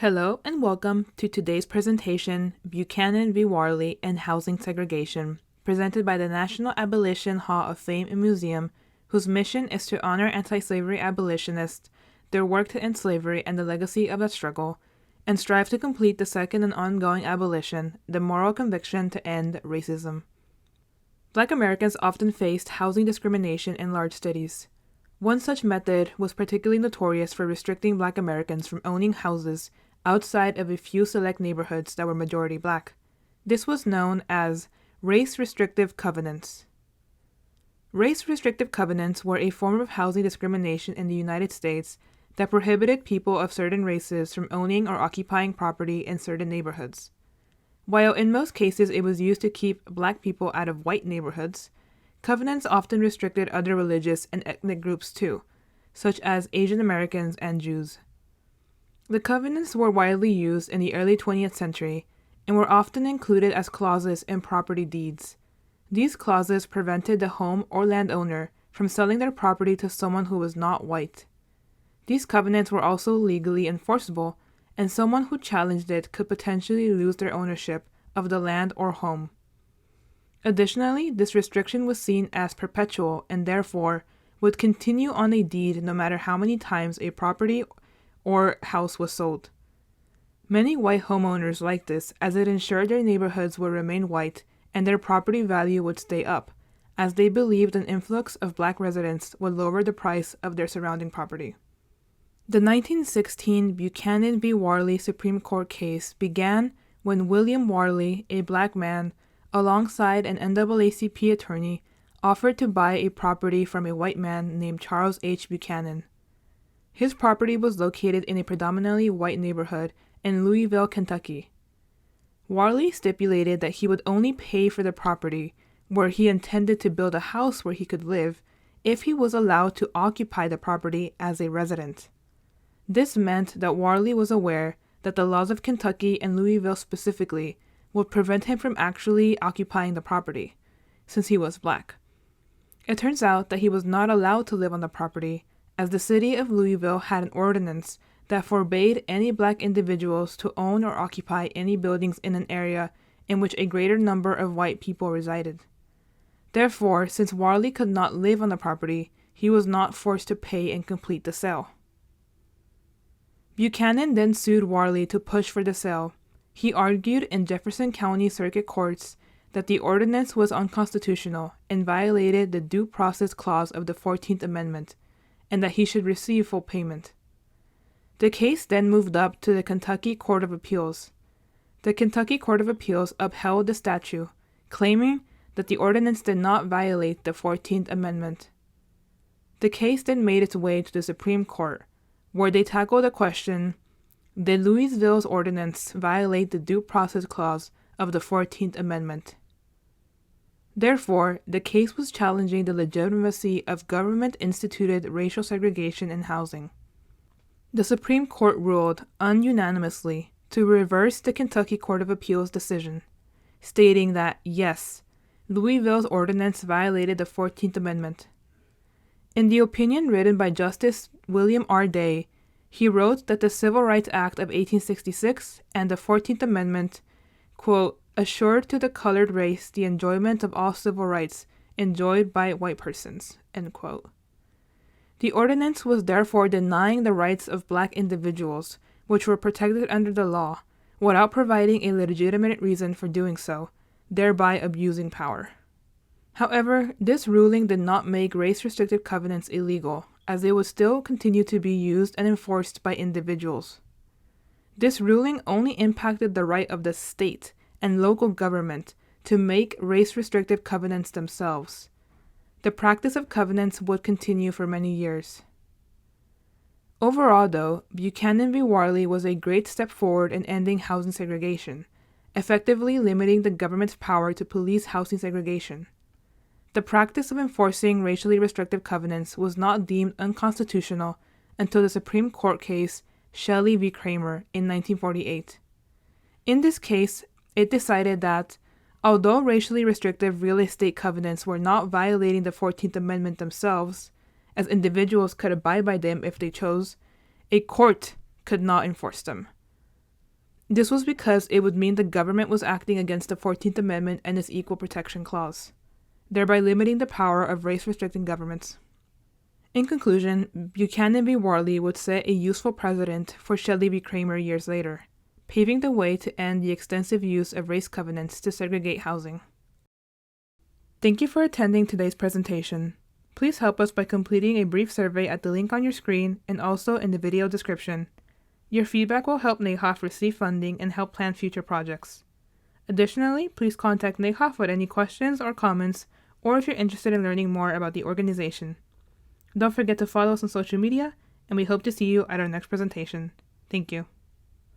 Hello and welcome to today's presentation, Buchanan v. Warley and Housing Segregation, presented by the National Abolition Hall of Fame and Museum, whose mission is to honor anti-slavery abolitionists, their work to end slavery and the legacy of that struggle, and strive to complete the second and ongoing abolition, the moral conviction to end racism. Black Americans often faced housing discrimination in large cities. One such method was particularly notorious for restricting Black Americans from owning houses outside of a few select neighborhoods that were majority Black. This was known as race-restrictive covenants. Race-restrictive covenants were a form of housing discrimination in the United States that prohibited people of certain races from owning or occupying property in certain neighborhoods. While in most cases it was used to keep Black people out of white neighborhoods, covenants often restricted other religious and ethnic groups too, such as Asian Americans and Jews. The covenants were widely used in the early 20th century and were often included as clauses in property deeds. These clauses prevented the home or landowner from selling their property to someone who was not white. These covenants were also legally enforceable, and someone who challenged it could potentially lose their ownership of the land or home. Additionally, this restriction was seen as perpetual and therefore would continue on a deed no matter how many times a property or house was sold. Many white homeowners liked this as it ensured their neighborhoods would remain white and their property value would stay up, as they believed an influx of Black residents would lower the price of their surrounding property. The 1916 Buchanan v. Warley Supreme Court case began when William Warley, a Black man, alongside an NAACP attorney, offered to buy a property from a white man named Charles H. Buchanan. His property was located in a predominantly white neighborhood in Louisville, Kentucky. Warley stipulated that he would only pay for the property where he intended to build a house where he could live if he was allowed to occupy the property as a resident. This meant that Warley was aware that the laws of Kentucky and Louisville specifically would prevent him from actually occupying the property, since he was Black. It turns out that he was not allowed to live on the property, as the city of Louisville had an ordinance that forbade any Black individuals to own or occupy any buildings in an area in which a greater number of white people resided. Therefore, since Warley could not live on the property, he was not forced to pay and complete the sale. Buchanan then sued Warley to push for the sale. He argued in Jefferson County Circuit Courts that the ordinance was unconstitutional and violated the Due Process Clause of the 14th Amendment, and that he should receive full payment. The case then moved up to the Kentucky Court of Appeals. The Kentucky Court of Appeals upheld the statute, claiming that the ordinance did not violate the 14th Amendment. The case then made its way to the Supreme Court, where they tackled the question, did Louisville's ordinance violate the Due Process Clause of the 14th Amendment? Therefore, the case was challenging the legitimacy of government-instituted racial segregation in housing. The Supreme Court ruled unanimously to reverse the Kentucky Court of Appeals decision, stating that, yes, Louisville's ordinance violated the 14th Amendment. In the opinion written by Justice William R. Day, he wrote that the Civil Rights Act of 1866 and the 14th Amendment, quote, assured to the colored race the enjoyment of all civil rights enjoyed by white persons, end quote. The ordinance was therefore denying the rights of Black individuals, which were protected under the law, without providing a legitimate reason for doing so, thereby abusing power. However, this ruling did not make race-restrictive covenants illegal, as they would still continue to be used and enforced by individuals. This ruling only impacted the right of the state and local government to make race-restrictive covenants themselves. The practice of covenants would continue for many years. Overall, though, Buchanan v. Warley was a great step forward in ending housing segregation, effectively limiting the government's power to police housing segregation. The practice of enforcing racially restrictive covenants was not deemed unconstitutional until the Supreme Court case Shelley v. Kramer in 1948. In this case, it decided that, although racially restrictive real estate covenants were not violating the 14th Amendment themselves, as individuals could abide by them if they chose, a court could not enforce them. This was because it would mean the government was acting against the 14th Amendment and its Equal Protection Clause, thereby limiting the power of race-restricting governments. In conclusion, Buchanan v. Warley would set a useful precedent for Shelley v. Kramer years later, paving the way to end the extensive use of race covenants to segregate housing. Thank you for attending today's presentation. Please help us by completing a brief survey at the link on your screen and also in the video description. Your feedback will help NAHOF receive funding and help plan future projects. Additionally, please contact NAHOF with any questions or comments, or if you're interested in learning more about the organization. Don't forget to follow us on social media, and we hope to see you at our next presentation. Thank you.